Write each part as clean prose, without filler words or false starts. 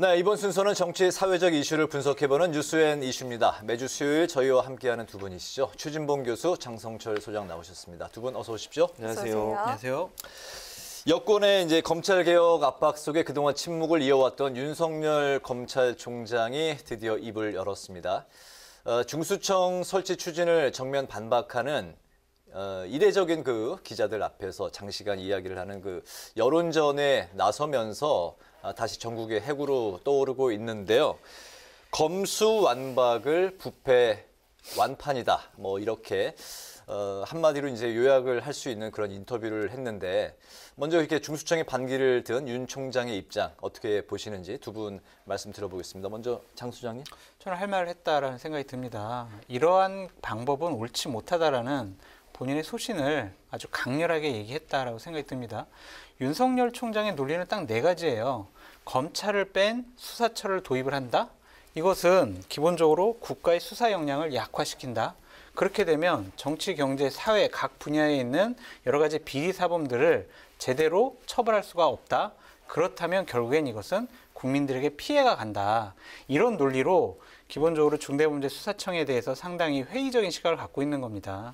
네, 이번 순서는 정치 사회적 이슈를 분석해보는 뉴스앤 이슈입니다. 매주 수요일 저희와 함께하는 두 분이시죠. 추진봉 교수, 장성철 소장 나오셨습니다. 두 분 어서 오십시오. 안녕하세요. 안녕하세요. 여권의 이제 검찰개혁 압박 속에 그동안 침묵을 이어왔던 윤석열 검찰총장이 드디어 입을 열었습니다. 중수청 설치 추진을 정면 반박하는 이례적인 그 기자들 앞에서 장시간 이야기를 하는 그 여론전에 나서면서 다시 전국의 해구로 떠오르고 있는데요. 검수완박을 부패 완판이다. 뭐 이렇게 한마디로 이제 요약을 할 수 있는 그런 인터뷰를 했는데 먼저 이렇게 중수청의 반기를 든 윤 총장의 입장 어떻게 보시는지 두 분 말씀 들어보겠습니다. 먼저 장 수장님. 저는 할 말을 했다라는 생각이 듭니다. 이러한 방법은 옳지 못하다라는 본인의 소신을 아주 강렬하게 얘기했다라고 생각이 듭니다. 윤석열 총장의 논리는 딱 네 가지예요. 검찰을 뺀 수사처를 도입을 한다. 이것은 기본적으로 국가의 수사 역량을 약화시킨다. 그렇게 되면 정치, 경제, 사회 각 분야에 있는 여러 가지 비리 사범들을 제대로 처벌할 수가 없다. 그렇다면 결국엔 이것은 국민들에게 피해가 간다. 이런 논리로 기본적으로 중대범죄수사청에 대해서 상당히 회의적인 시각을 갖고 있는 겁니다.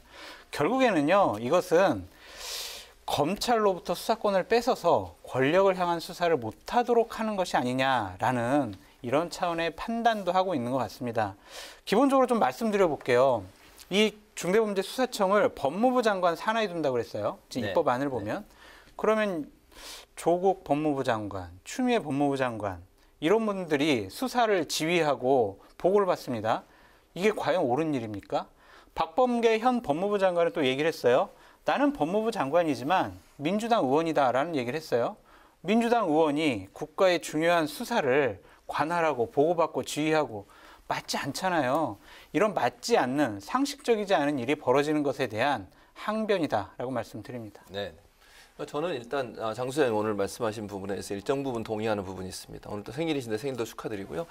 결국에는요, 이것은 검찰로부터 수사권을 뺏어서 권력을 향한 수사를 못하도록 하는 것이 아니냐라는 이런 차원의 판단도 하고 있는 것 같습니다. 기본적으로 좀 말씀드려 볼게요. 이 중대범죄수사청을 법무부 장관 산하에 둔다고 그랬어요. 지금 네. 입법안을 보면. 그러면 조국 법무부 장관, 추미애 법무부 장관 이런 분들이 수사를 지휘하고 보고를 받습니다. 이게 과연 옳은 일입니까? 박범계 현 법무부 장관은 또 얘기를 했어요. 나는 법무부 장관이지만 민주당 의원이다라는 얘기를 했어요. 민주당 의원이 국가의 중요한 수사를 관할하고 보고받고 지휘하고 맞지 않잖아요. 이런 맞지 않는 상식적이지 않은 일이 벌어지는 것에 대한 항변이다라고 말씀드립니다. 네. 저는 일단 장 수장님 오늘 말씀하신 부분에서 일정 부분 동의하는 부분이 있습니다. 오늘 또 생일이신데 생일도 축하드리고요.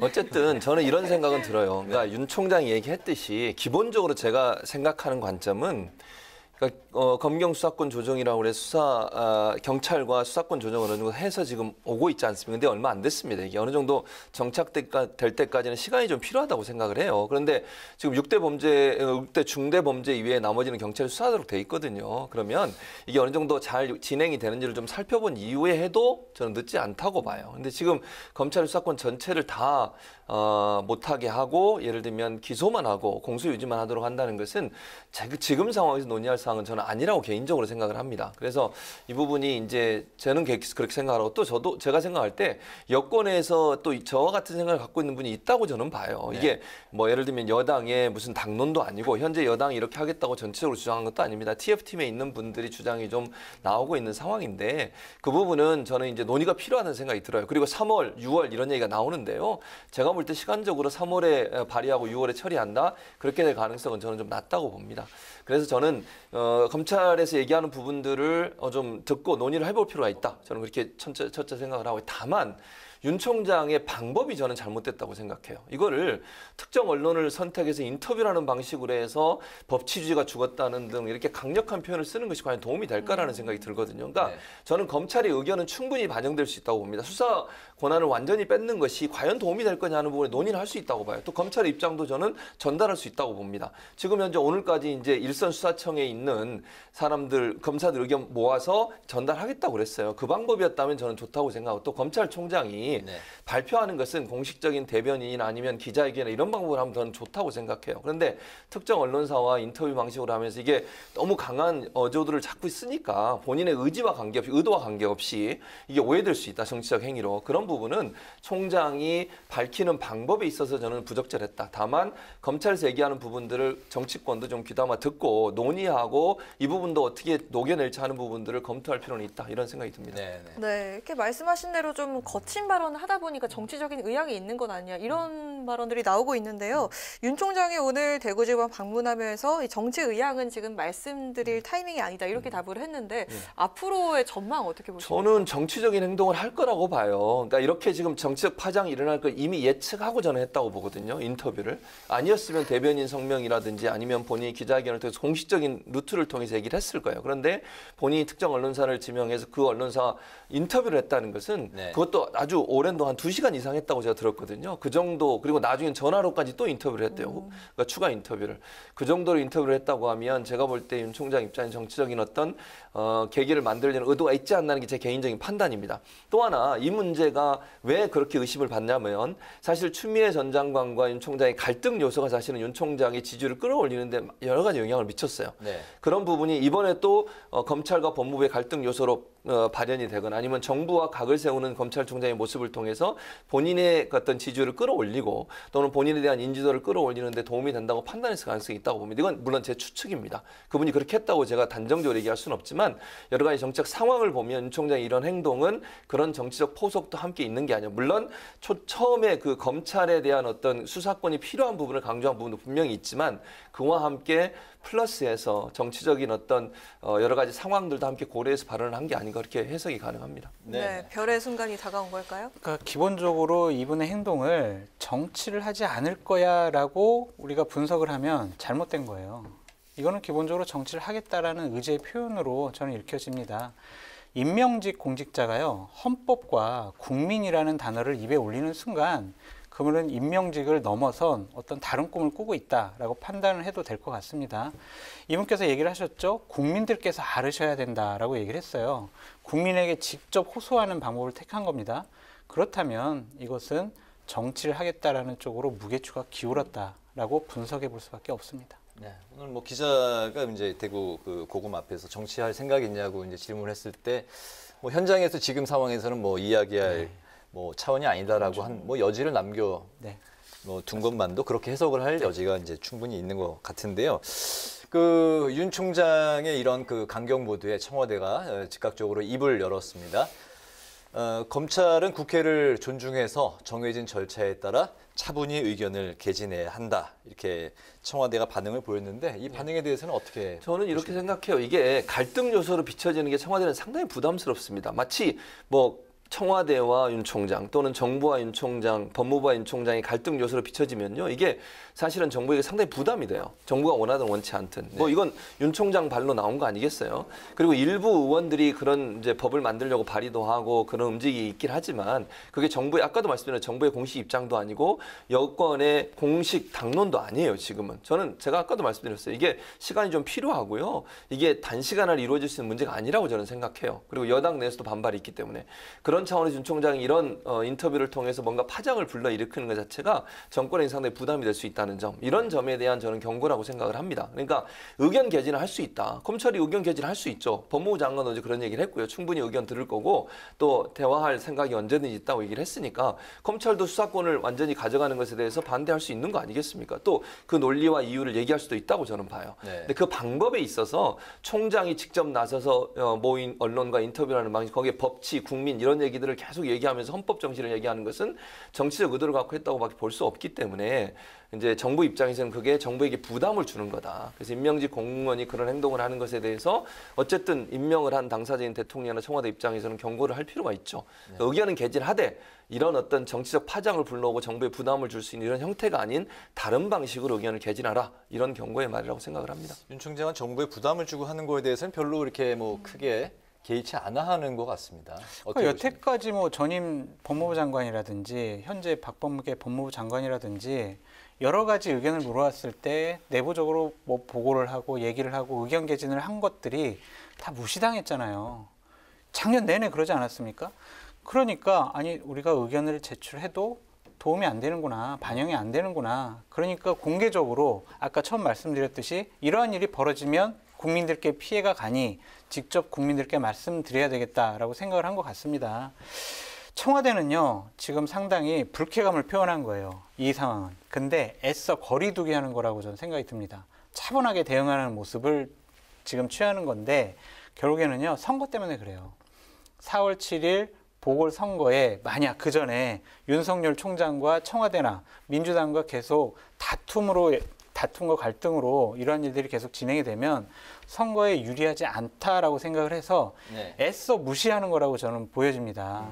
어쨌든 저는 이런 생각은 들어요. 그러니까 윤 총장이 얘기했듯이 기본적으로 제가 생각하는 관점은 그러니까 검경 수사권 조정이라고 해서 경찰과 수사권 조정을 어느 정도 해서 지금 오고 있지 않습니까? 근데 얼마 안 됐습니다. 이게 어느 정도 정착될 때까지는 시간이 좀 필요하다고 생각을 해요. 그런데 지금 6대 중대 범죄 이외에 나머지는 경찰이 수사하도록 돼 있거든요. 그러면 이게 어느 정도 잘 진행이 되는지를 좀 살펴본 이후에 해도 저는 늦지 않다고 봐요. 근데 지금 검찰 수사권 전체를 다 못하게 하고 예를 들면 기소만 하고 공소 유지만 하도록 한다는 것은 지금 상황에서 논의할 사항은 저는 아니라고 개인적으로 생각을 합니다. 그래서 이 부분이 이제 저는 그렇게 생각하고 또 제가 생각할 때 여권에서 또 저와 같은 생각을 갖고 있는 분이 있다고 저는 봐요. 네. 이게 뭐 예를 들면 여당의 무슨 당론도 아니고 현재 여당이 이렇게 하겠다고 전체적으로 주장한 것도 아닙니다. TF팀에 있는 분들이 주장이 좀 나오고 있는 상황인데 그 부분은 저는 이제 논의가 필요하다는 생각이 들어요. 그리고 3월, 6월 이런 얘기가 나오는데요. 제가 볼 때 시간적으로 3월에 발의하고 6월에 처리한다. 그렇게 될 가능성은 저는 좀 낮다고 봅니다. 그래서 저는 검찰에서 얘기하는 부분들을 좀 듣고 논의를 해볼 필요가 있다. 저는 그렇게 첫째 생각을 하고 다만 윤 총장의 방법이 저는 잘못됐다고 생각해요. 이거를 특정 언론을 선택해서 인터뷰라는 방식으로 해서 법치주의가 죽었다는 등 이렇게 강력한 표현을 쓰는 것이 과연 도움이 될까라는 생각이 들거든요. 그러니까 네. 저는 검찰의 의견은 충분히 반영될 수 있다고 봅니다. 수사 권한을 완전히 뺏는 것이 과연 도움이 될 거냐는 부분에 논의를 할 수 있다고 봐요. 또 검찰의 입장도 저는 전달할 수 있다고 봅니다. 지금 현재 오늘까지 이제 일선 수사청에 있는 사람들, 검사들 의견 모아서 전달하겠다고 그랬어요. 그 방법이었다면 저는 좋다고 생각하고 또 검찰총장이 네. 발표하는 것은 공식적인 대변인이나 아니면 기자회견이나 이런 방법을 하면 저는 좋다고 생각해요. 그런데 특정 언론사와 인터뷰 방식으로 하면서 이게 너무 강한 어조들을 자꾸 쓰니까 본인의 의지와 관계없이, 의도와 관계없이 이게 오해될 수 있다. 정치적 행위로. 그런 부분은 총장이 밝히는 방법에 있어서 저는 부적절했다. 다만 검찰에서 얘기하는 부분들을 정치권도 좀 귀담아 듣고 논의하고 이 부분도 어떻게 녹여낼지 하는 부분들을 검토할 필요는 있다. 이런 생각이 듭니다. 네. 네, 이렇게 말씀하신 대로 좀 거친 발언을 하다 보니까 정치적인 의향이 있는 건 아니야. 이런 이런 발언들이 나오고 있는데요. 윤 총장이 오늘 대구지검 방문하면서 이 정치 의향은 지금 말씀드릴 타이밍이 아니다 이렇게 답을 했는데 앞으로의 전망 어떻게 보십니까? 저는 정치적인 행동을 할 거라고 봐요. 그러니까 이렇게 지금 정치적 파장이 일어날 걸 이미 예측하고 저는 했다고 보거든요. 인터뷰를. 아니었으면 대변인 성명이라든지 아니면 본인이 기자회견을 통해서 공식적인 루트를 통해서 얘기를 했을 거예요. 그런데 본인이 특정 언론사를 지명해서 그 언론사 인터뷰를 했다는 것은 네. 그것도 아주 오랜 동안 2시간 이상 했다고 제가 들었거든요. 그 정도 그리고 나중엔 전화로까지 또 인터뷰를 했대요. 그러니까 추가 인터뷰를. 그 정도로 인터뷰를 했다고 하면 제가 볼 때 윤 총장 입장에 정치적인 어떤 계기를 만들려는 의도가 있지 않나는 게 제 개인적인 판단입니다. 또 하나 이 문제가 왜 그렇게 의심을 받냐면 사실 추미애 전 장관과 윤 총장의 갈등 요소가 사실은 윤 총장의 지지율을 끌어올리는데 여러 가지 영향을 미쳤어요. 네. 그런 부분이 이번에 또 검찰과 법무부의 갈등 요소로 발현이 되거나 아니면 정부와 각을 세우는 검찰총장의 모습을 통해서 본인의 어떤 지지율을 끌어올리고 또는 본인에 대한 인지도를 끌어올리는 데 도움이 된다고 판단했을 가능성이 있다고 봅니다. 이건 물론 제 추측입니다. 그분이 그렇게 했다고 제가 단정적으로 얘기할 수는 없지만 여러 가지 정책 상황을 보면 윤 총장의 이런 행동은 그런 정치적 포석도 함께 있는 게 아니에요. 물론 처음에 그 검찰에 대한 어떤 수사권이 필요한 부분을 강조한 부분도 분명히 있지만 그와 함께 플러스해서 정치적인 어떤 여러 가지 상황들도 함께 고려해서 발언을 한 게 아닌가 그렇게 해석이 가능합니다. 네, 별의 순간이 다가온 걸까요? 그러니까 기본적으로 이분의 행동을 정치를 하지 않을 거야라고 우리가 분석을 하면 잘못된 거예요. 이거는 기본적으로 정치를 하겠다라는 의지의 표현으로 저는 읽혀집니다. 임명직 공직자가요, 헌법과 국민이라는 단어를 입에 올리는 순간 그분은 임명직을 넘어선 어떤 다른 꿈을 꾸고 있다라고 판단을 해도 될 것 같습니다. 이분께서 얘기를 하셨죠. 국민들께서 알으셔야 된다라고 얘기를 했어요. 국민에게 직접 호소하는 방법을 택한 겁니다. 그렇다면 이것은 정치를 하겠다라는 쪽으로 무게추가 기울었다라고 분석해 볼 수밖에 없습니다. 네, 오늘 뭐 기자가 이제 대구 그 고금 앞에서 정치할 생각 있냐고 이제 질문을 했을 때 뭐 현장에서 지금 상황에서는 뭐 이야기할 뭐 차원이 아니다라고 한 뭐 여지를 남겨 뭐 둔 것만도 그렇게 해석을 할 여지가 이제 충분히 있는 것 같은데요. 그 윤 총장의 이런 그 강경 모드에 청와대가 즉각적으로 입을 열었습니다. 검찰은 국회를 존중해서 정해진 절차에 따라 차분히 의견을 개진해야 한다. 이렇게 청와대가 반응을 보였는데 이 반응에 대해서는 어떻게 저는 이렇게 생각해요. 이게 갈등 요소로 비춰지는 게 청와대는 상당히 부담스럽습니다. 마치 뭐 청와대와 윤 총장 또는 정부와 윤 총장, 법무부와 윤 총장이 갈등 요소로 비춰지면요. 이게 사실은 정부에게 상당히 부담이 돼요. 정부가 원하든 원치 않든. 뭐 이건 윤 총장 발로 나온 거 아니겠어요? 그리고 일부 의원들이 그런 이제 법을 만들려고 발의도 하고 그런 움직임이 있긴 하지만 그게 정부의 아까도 말씀드린 정부의 공식 입장도 아니고 여권의 공식 당론도 아니에요. 지금은. 저는 제가 아까도 말씀드렸어요. 이게 시간이 좀 필요하고요. 이게 단시간 안에 이루어질 수 있는 문제가 아니라고 저는 생각해요. 그리고 여당 내에서도 반발이 있기 때문에. 그런 차원에서 윤 총장이 이런 인터뷰를 통해서 뭔가 파장을 불러일으키는 것 자체가 정권에 상당히 부담이 될 수 있다는 점, 이런 점에 대한 저는 경고라고 생각을 합니다. 그러니까 의견 개진을 할 수 있다. 검찰이 의견 개진을 할 수 있죠. 법무부 장관도 어제 그런 얘기를 했고요. 충분히 의견 들을 거고 또 대화할 생각이 언제든지 있다고 얘기를 했으니까 검찰도 수사권을 완전히 가져가는 것에 대해서 반대할 수 있는 거 아니겠습니까? 또 그 논리와 이유를 얘기할 수도 있다고 저는 봐요. 네. 근데 그 방법에 있어서 총장이 직접 나서서 모인 언론과 인터뷰하는 방식, 거기에 법치, 국민 이런 얘기들을 계속 얘기하면서 헌법 정신을 얘기하는 것은 정치적 의도를 갖고 했다고밖에 볼 수 없기 때문에 이제 정부 입장에서는 그게 정부에게 부담을 주는 거다. 그래서 임명직 공무원이 그런 행동을 하는 것에 대해서 어쨌든 임명을 한 당사자인 대통령이나 청와대 입장에서는 경고를 할 필요가 있죠. 네. 의견은 개진하되 이런 어떤 정치적 파장을 불러오고 정부에 부담을 줄 수 있는 이런 형태가 아닌 다른 방식으로 의견을 개진하라. 이런 경고의 말이라고 생각을 합니다. 윤 총장은 정부에 부담을 주고 하는 거에 대해서는 별로 이렇게 뭐 크게 개의치 않아 하는 것 같습니다. 그러니까 여태까지 뭐 전임 법무부 장관이라든지 현재 박범계 법무부 장관이라든지 여러 가지 의견을 물어왔을 때 내부적으로 뭐 보고를 하고 얘기를 하고 의견 개진을 한 것들이 다 무시당했잖아요. 작년 내내 그러지 않았습니까? 그러니까 아니 우리가 의견을 제출해도 도움이 안 되는구나, 반영이 안 되는구나. 그러니까 공개적으로 아까 처음 말씀드렸듯이 이러한 일이 벌어지면 국민들께 피해가 가니 직접 국민들께 말씀드려야 되겠다라고 생각을 한 것 같습니다. 청와대는요, 지금 상당히 불쾌감을 표현한 거예요. 이 상황은. 근데 애써 거리두기 하는 거라고 저는 생각이 듭니다. 차분하게 대응하는 모습을 지금 취하는 건데 결국에는요, 선거 때문에 그래요. 4월 7일 보궐선거에 만약 그전에 윤석열 총장과 청와대나 민주당과 계속 다툼과 갈등으로 이러한 일들이 계속 진행이 되면 선거에 유리하지 않다라고 생각을 해서 네. 애써 무시하는 거라고 저는 보여집니다.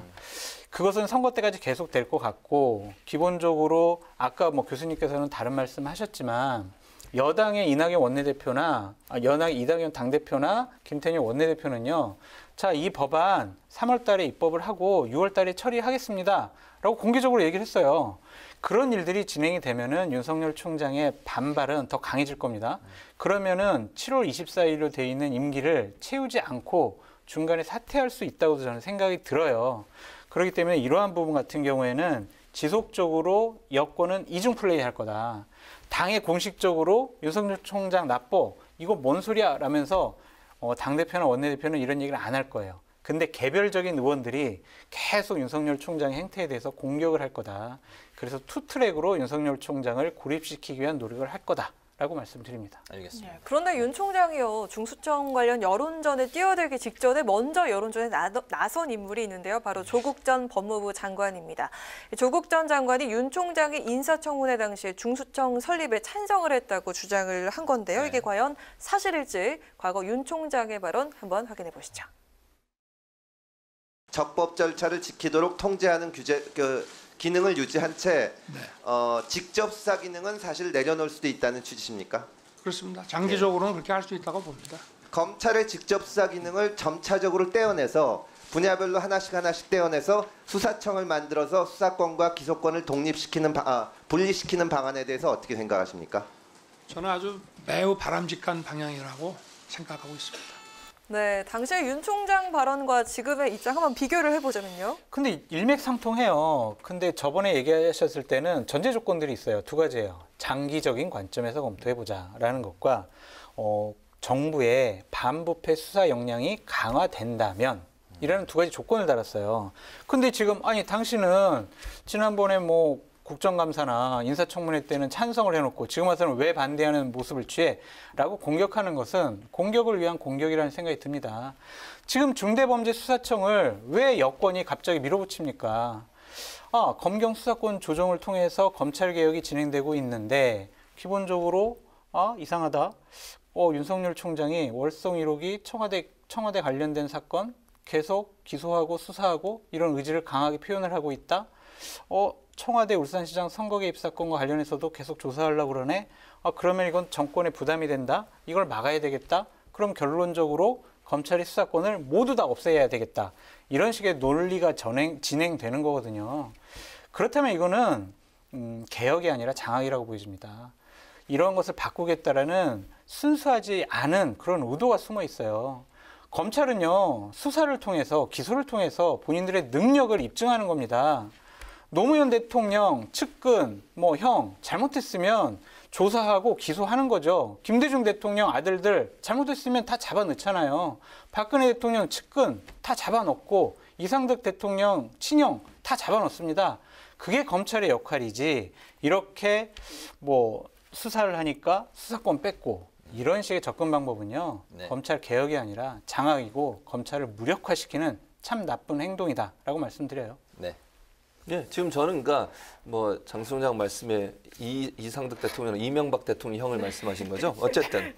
그것은 선거 때까지 계속 될 것 같고 기본적으로 아까 뭐 교수님께서는 다른 말씀하셨지만 여당의 이낙연 원내대표나 여당 이낙연 당대표나 김태년 원내대표는요. 자, 이 법안 3월 달에 입법을 하고 6월 달에 처리하겠습니다. 라고 공개적으로 얘기를 했어요. 그런 일들이 진행이 되면은 윤석열 총장의 반발은 더 강해질 겁니다. 그러면은 7월 24일로 돼 있는 임기를 채우지 않고 중간에 사퇴할 수 있다고 저는 생각이 들어요. 그렇기 때문에 이러한 부분 같은 경우에는 지속적으로 여권은 이중 플레이 할 거다. 당에 공식적으로 윤석열 총장 나빠. 이거 뭔 소리야? 라면서 당대표나 원내대표는 이런 얘기를 안 할 거예요. 근데 개별적인 의원들이 계속 윤석열 총장의 행태에 대해서 공격을 할 거다. 그래서 투트랙으로 윤석열 총장을 고립시키기 위한 노력을 할 거다라고 말씀드립니다. 알겠습니다. 네, 그런데 윤 총장이요. 중수청 관련 여론전에 뛰어들기 직전에 먼저 여론전에 나선 인물이 있는데요. 바로 조국 전 법무부 장관입니다. 조국 전 장관이 윤 총장의 인사청문회 당시에 중수청 설립에 찬성을 했다고 주장을 한 건데요. 이게 과연 사실일지 과거 윤 총장의 발언 한번 확인해 보시죠. 적법 절차를 지키도록 통제하는 기능을 유지한 채 직접 수사 기능은 사실 내려놓을 수도 있다는 취지십니까? 그렇습니다. 장기적으로는 그렇게 할 수 있다고 봅니다. 검찰의 직접 수사 기능을 점차적으로 떼어내서 분야별로 하나씩 떼어내서 수사청을 만들어서 수사권과 기소권을 분리시키는 방안에 대해서 어떻게 생각하십니까? 저는 아주 매우 바람직한 방향이라고 생각하고 있습니다. 네, 당시에 윤 총장 발언과 지금의 입장 한번 비교를 해보자면요. 근데 일맥상통해요. 근데 저번에 얘기하셨을 때는 전제 조건들이 있어요. 두 가지예요. 장기적인 관점에서 검토해보자라는 것과 정부의 반부패 수사 역량이 강화된다면 이라는 두 가지 조건을 달았어요. 근데 지금 아니 당신은 지난번에 뭐 국정감사나 인사청문회 때는 찬성을 해놓고 지금 와서는 왜 반대하는 모습을 취해? 라고 공격하는 것은 공격을 위한 공격이라는 생각이 듭니다. 지금 중대범죄수사청을 왜 여권이 갑자기 밀어붙입니까? 검경 수사권 조정을 통해서 검찰개혁이 진행되고 있는데 기본적으로 이상하다. 윤석열 총장이 월성 1호기 청와대 관련된 사건 계속 기소하고 수사하고 이런 의지를 강하게 표현을 하고 있다. 청와대 울산시장 선거 개입 사건과 관련해서도 계속 조사하려고 그러네. 그러면 이건 정권에 부담이 된다. 이걸 막아야 되겠다. 그럼 결론적으로 검찰의 수사권을 모두 다 없애야 되겠다. 이런 식의 논리가 진행되는 거거든요. 그렇다면 이거는 개혁이 아니라 장악이라고 보여집니다. 이런 것을 바꾸겠다라는 순수하지 않은 그런 의도가 숨어 있어요. 검찰은요, 수사를 통해서 기소를 통해서 본인들의 능력을 입증하는 겁니다. 노무현 대통령 측근, 형 잘못했으면 조사하고 기소하는 거죠. 김대중 대통령 아들들 잘못했으면 다 잡아넣잖아요. 박근혜 대통령 측근 다 잡아넣고 이상득 대통령 친형 다 잡아넣습니다. 그게 검찰의 역할이지. 이렇게 수사를 하니까 수사권 뺏고 이런 식의 접근 방법은요. 검찰 개혁이 아니라 장악이고 검찰을 무력화시키는 참 나쁜 행동이다라고 말씀드려요. 네. 네, 지금 저는 그러니까 장 소장 말씀에 이상득 대통령, 이명박 대통령 형을 말씀하신 거죠. 어쨌든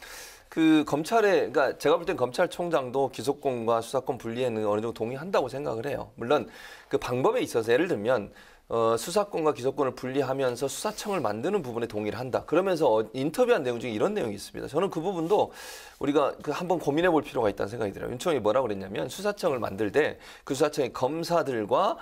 그 검찰의 그러니까 제가 볼 땐 검찰총장도 기소권과 수사권 분리에는 어느 정도 동의한다고 생각을 해요. 물론 그 방법에 있어서 예를 들면 수사권과 기소권을 분리하면서 수사청을 만드는 부분에 동의를 한다. 그러면서 인터뷰한 내용 중에 이런 내용이 있습니다. 저는 그 부분도 우리가 한번 고민해 볼 필요가 있다는 생각이 들어요. 윤 총장이 뭐라고 그랬냐면 수사청을 만들 때 그 수사청의 검사들과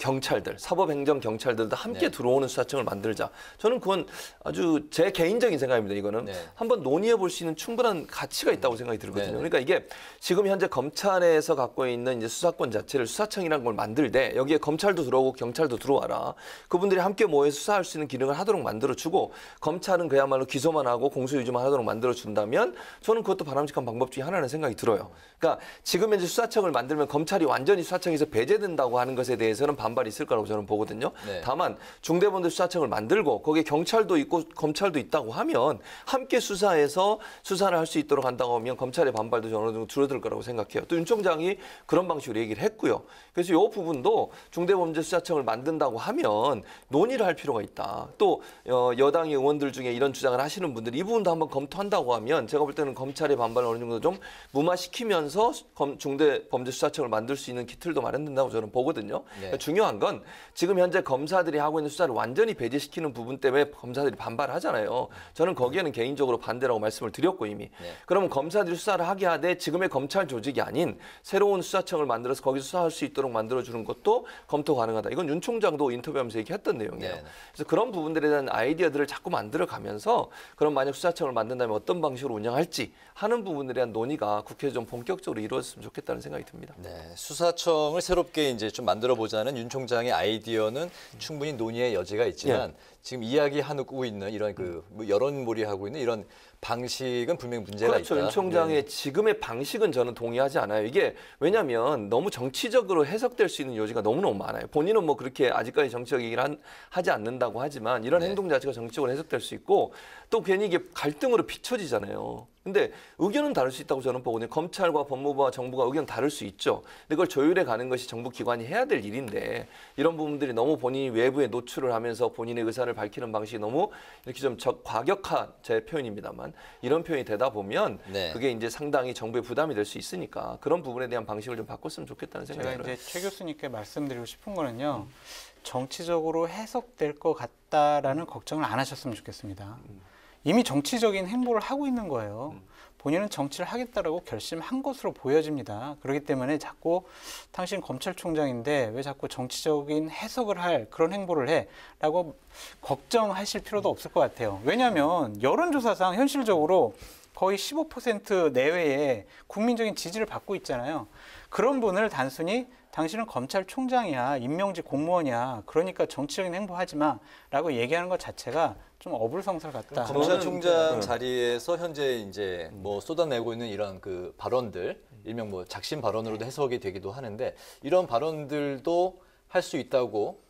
경찰들, 사법행정경찰들도 함께 들어오는 수사청을 만들자. 저는 그건 아주 제 개인적인 생각입니다. 이거는 한번 논의해 볼 수 있는 충분한 가치가 있다고 생각이 들거든요. 그러니까 이게 지금 현재 검찰에서 갖고 있는 이제 수사권 자체를 수사청이라는 걸 만들 때 여기에 검찰도 들어오고 경찰도 들어와라. 그분들이 함께 모여서 수사할 수 있는 기능을 하도록 만들어주고 검찰은 그야말로 기소만 하고 공소유지만 하도록 만들어준다면 저는 그것도 바람직한 방법 중에 하나라는 생각이 들어요. 그러니까 지금 현재 수사청을 만들면 검찰이 완전히 수사청에서 배제된다고 하는 것에 대해 대해서는 반발이 있을 거라고 저는 보거든요. 네. 다만 중대범죄수사청을 만들고 거기에 경찰도 있고 검찰도 있다고 하면 함께 수사해서 수사를 할 수 있도록 한다고 하면 검찰의 반발도 저는 어느 정도 줄어들 거라고 생각해요. 또 윤 총장이 그런 방식으로 얘기를 했고요. 그래서 이 부분도 중대범죄수사청을 만든다고 하면 논의를 할 필요가 있다. 또 여당의 의원들 중에 이런 주장을 하시는 분들이 이 부분도 한번 검토한다고 하면 제가 볼 때는 검찰의 반발을 어느 정도 좀 무마시키면서 중대범죄수사청을 만들 수 있는 기틀도 마련된다고 저는 보거든요. 네. 그러니까 중요한 건 지금 현재 검사들이 하고 있는 수사를 완전히 배제시키는 부분 때문에 검사들이 반발을 하잖아요. 저는 거기에는 개인적으로 반대라고 말씀을 드렸고 이미. 네. 그러면 검사들이 수사를 하게 하되 지금의 검찰 조직이 아닌 새로운 수사청을 만들어서 거기서 수사할 수 있도록 만들어주는 것도 검토 가능하다. 이건 윤 총장도 인터뷰하면서 얘기했던 내용이에요. 네. 그래서 그런 부분들에 대한 아이디어들을 자꾸 만들어가면서 그럼 만약 수사청을 만든다면 어떤 방식으로 운영할지 하는 부분에 대한 논의가 국회에서 좀 본격적으로 이루어졌으면 좋겠다는 생각이 듭니다. 네, 수사청을 새롭게 이제 좀 만들어 보자는 윤 총장의 아이디어는 충분히 논의의 여지가 있지만 지금 이야기하고 있는 이런 뭐 여론몰이하고 있는 이런 방식은 분명히 문제가 그렇죠. 있다. 윤 총장의 네. 지금의 방식은 저는 동의하지 않아요. 이게 왜냐하면 너무 정치적으로 해석될 수 있는 여지가 너무너무 많아요. 본인은 뭐 그렇게 아직까지 정치적 얘기를 하지 않는다고 하지만 이런 네. 행동 자체가 정치적으로 해석될 수 있고 또 괜히 이게 갈등으로 비춰지잖아요. 근데 의견은 다를 수 있다고 저는 보거든요. 검찰과 법무부와 정부가 의견 다를 수 있죠. 근데 그걸 조율해 가는 것이 정부 기관이 해야 될 일인데 이런 부분들이 너무 본인이 외부에 노출을 하면서 본인의 의사를 밝히는 방식이 너무 이렇게 좀 과격한 제 표현입니다만 이런 표현이 되다 보면 네. 그게 이제 상당히 정부의 부담이 될 수 있으니까 그런 부분에 대한 방식을 좀 바꿨으면 좋겠다는 생각이 제가 들어요. 이제 최 교수님께 말씀드리고 싶은 거는요. 정치적으로 해석될 것 같다라는 걱정을 안 하셨으면 좋겠습니다. 이미 정치적인 행보를 하고 있는 거예요. 본인은 정치를 하겠다라고 결심한 것으로 보여집니다. 그렇기 때문에 자꾸 당신 검찰총장인데 왜 자꾸 정치적인 해석을 할 그런 행보를 해? 라고 걱정하실 필요도 없을 것 같아요. 왜냐하면 여론조사상 현실적으로 거의 15% 내외의 국민적인 지지를 받고 있잖아요. 그런 분을 단순히 당신은 검찰총장이야, 임명직 공무원이야, 그러니까 정치적인 행보하지 마라고 얘기하는 것 자체가 좀 어불성설 같다. 검찰총장 자리에서 현재 이제 뭐 쏟아내고 있는 이런 그 발언들, 일명 뭐 작심 발언으로도 해석이 되기도 하는데 이런 발언들도 할 수 있다고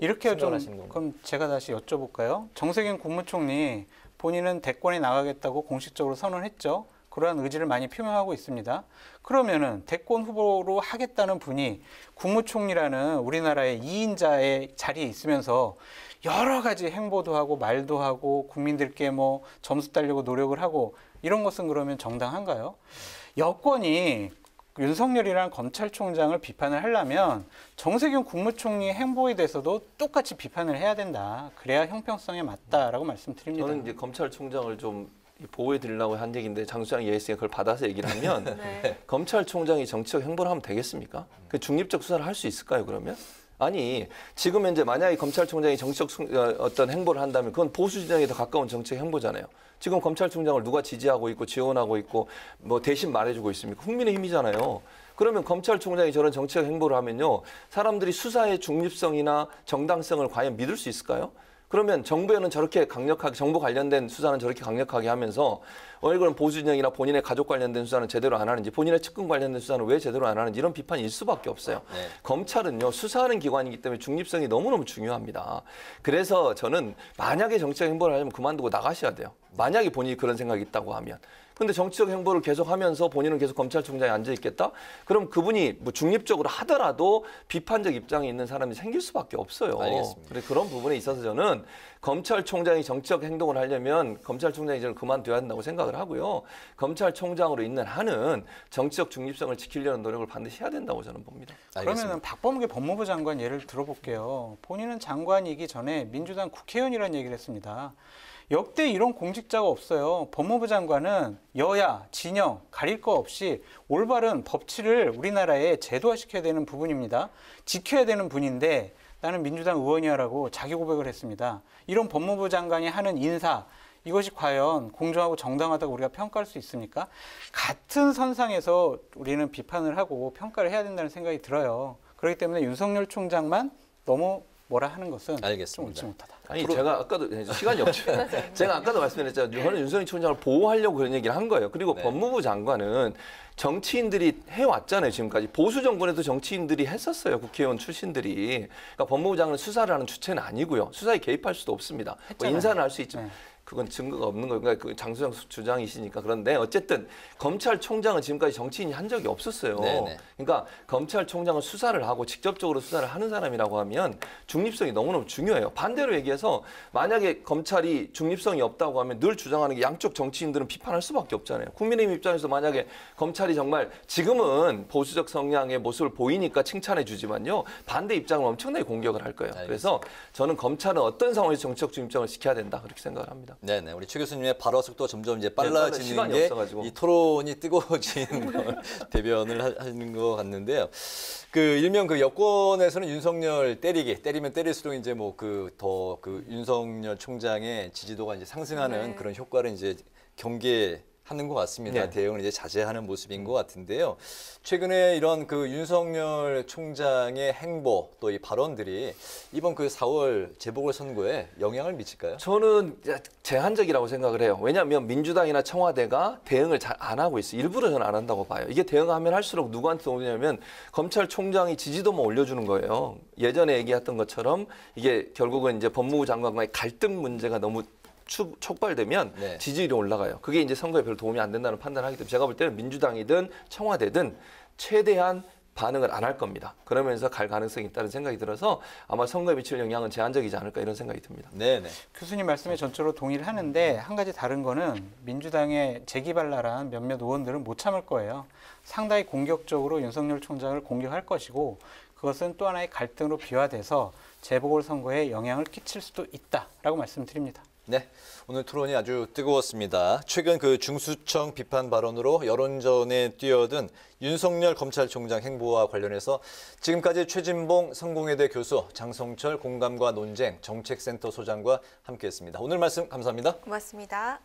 이렇게 좀 생각하시는 건가요? 그럼 제가 다시 여쭤볼까요? 정세균 국무총리 본인은 대권에 나가겠다고 공식적으로 선언했죠. 그러한 의지를 많이 표명하고 있습니다. 그러면은 대권 후보로 하겠다는 분이 국무총리라는 우리나라의 2인자의 자리에 있으면서 여러 가지 행보도 하고 말도 하고 국민들께 뭐 점수 따려고 노력을 하고 이런 것은 그러면 정당한가요? 여권이 윤석열이라는 검찰총장을 비판을 하려면 정세균 국무총리의 행보에 대해서도 똑같이 비판을 해야 된다. 그래야 형평성에 맞다라고 말씀드립니다. 저는 이제 검찰총장을 좀 보호해 드리려고 한 얘기인데 장수장이 얘기했으니까 그걸 받아서 얘기를 하면 네. 검찰총장이 정치적 행보를 하면 되겠습니까? 그 중립적 수사를 할 수 있을까요, 그러면? 아니, 지금 현재 만약에 검찰총장이 정치적 어떤 행보를 한다면 그건 보수 진영에 더 가까운 정치적 행보잖아요. 지금 검찰총장을 누가 지지하고 있고 지원하고 있고 뭐 대신 말해주고 있습니까? 국민의힘이잖아요. 그러면 검찰총장이 저런 정치적 행보를 하면요. 사람들이 수사의 중립성이나 정당성을 과연 믿을 수 있을까요? 그러면 정부에는 저렇게 강력하게 정부 관련된 수사는 저렇게 강력하게 하면서 그럼 보수 진영이나 본인의 가족 관련된 수사는 제대로 안 하는지 본인의 측근 관련된 수사는 왜 제대로 안 하는지 이런 비판일 수밖에 없어요. 네. 검찰은요 수사하는 기관이기 때문에 중립성이 너무너무 중요합니다. 그래서 저는 만약에 정치적 행보를 하려면 그만두고 나가셔야 돼요. 만약에 본인이 그런 생각이 있다고 하면. 근데 정치적 행보를 계속하면서 본인은 계속 검찰총장에 앉아 있겠다? 그럼 그분이 뭐 중립적으로 하더라도 비판적 입장에 있는 사람이 생길 수밖에 없어요. 알겠습니다. 그래서 그런 부분에 있어서 저는 검찰총장이 정치적 행동을 하려면 검찰총장이 저는 그만둬야 한다고 생각을 하고요. 검찰총장으로 있는 한은 정치적 중립성을 지키려는 노력을 반드시 해야 된다고 저는 봅니다. 그러면은 박범계 법무부 장관 예를 들어볼게요. 본인은 장관이기 전에 민주당 국회의원이라는 얘기를 했습니다. 역대 이런 공직자가 없어요. 법무부 장관은 여야, 진영 가릴 거 없이 올바른 법치를 우리나라에 제도화시켜야 되는 부분입니다. 지켜야 되는 분인데 나는 민주당 의원이야라고 자기 고백을 했습니다. 이런 법무부 장관이 하는 인사 이것이 과연 공정하고 정당하다고 우리가 평가할 수 있습니까? 같은 선상에서 우리는 비판을 하고 평가를 해야 된다는 생각이 들어요. 그렇기 때문에 윤석열 총장만 너무 뭐라 하는 것은 알겠습니다. 좀 옳지 못하다. 아니 제가 아까도 시간이 없죠. 제가 아까도 말씀드렸잖아요. 저는 윤석열 총장을 보호하려고 그런 얘기를 한 거예요. 그리고 네. 법무부 장관은 정치인들이 해왔잖아요. 지금까지 보수 정권에도 정치인들이 했었어요. 국회의원 출신들이. 그러니까 법무부 장관은 수사를 하는 주체는 아니고요. 수사에 개입할 수도 없습니다. 뭐 했잖아요. 인사는 할 수 있죠. 네. 그건 증거가 없는 거예요. 그러니까 그 장수영 주장이시니까. 그런데 어쨌든 검찰총장은 지금까지 정치인이 한 적이 없었어요. 네네. 그러니까 검찰총장은 수사를 하고 직접적으로 수사를 하는 사람이라고 하면 중립성이 너무너무 중요해요. 반대로 얘기해서 만약에 검찰이 중립성이 없다고 하면 늘 주장하는 게 양쪽 정치인들은 비판할 수밖에 없잖아요. 국민의힘 입장에서 만약에 검찰이 정말 지금은 보수적 성향의 모습을 보이니까 칭찬해 주지만요. 반대 입장은 엄청나게 공격을 할 거예요. 알겠습니다. 그래서 저는 검찰은 어떤 상황에서 정치적 중립성을 지켜야 된다. 그렇게 생각을 합니다. 네네. 우리 최 교수님의 발화 속도가 점점 이제 시간이 빨라지는 게 없어가지고. 이 토론이 뜨거워진 걸 대변을 하는 것 같는데요. 그 일명 그 여권에서는 윤석열 때리면 때릴수록 이제 뭐 그 더 그 윤석열 총장의 지지도가 이제 상승하는 네. 그런 효과를 이제 경계하는 것 같습니다. 네. 대응을 이제 자제하는 모습인 것 같은데요. 최근에 이런 그 윤석열 총장의 행보 또 이 발언들이 이번 그 4월 재보궐선거에 영향을 미칠까요? 저는 제한적이라고 생각을 해요. 왜냐하면 민주당이나 청와대가 대응을 잘 안 하고 있어요. 일부러 저는 안 한다고 봐요. 이게 대응하면 할수록 누구한테 오냐면 검찰총장이 지지도만 올려주는 거예요. 예전에 얘기했던 것처럼 이게 결국은 이제 법무부 장관과의 갈등 문제가 너무 촉발되면 네. 지지율이 올라가요. 그게 이제 선거에 별로 도움이 안 된다는 판단을 하기 때문에 제가 볼 때는 민주당이든 청와대든 최대한 반응을 안 할 겁니다. 그러면서 갈 가능성이 있다는 생각이 들어서 아마 선거에 미칠 영향은 제한적이지 않을까 이런 생각이 듭니다. 네네. 교수님 말씀에 전적으로 동의를 하는데 한 가지 다른 거는 민주당의 재기발랄한 몇몇 의원들은 못 참을 거예요. 상당히 공격적으로 윤석열 총장을 공격할 것이고 그것은 또 하나의 갈등으로 비화돼서 재보궐선거에 영향을 끼칠 수도 있다라고 말씀드립니다. 네, 오늘 토론이 아주 뜨거웠습니다. 최근 그 중수청 비판 발언으로 여론전에 뛰어든 윤석열 검찰총장 행보와 관련해서 지금까지 최진봉 성공회대 교수, 장성철 공감과 논쟁 정책센터 소장과 함께했습니다. 오늘 말씀 감사합니다. 고맙습니다.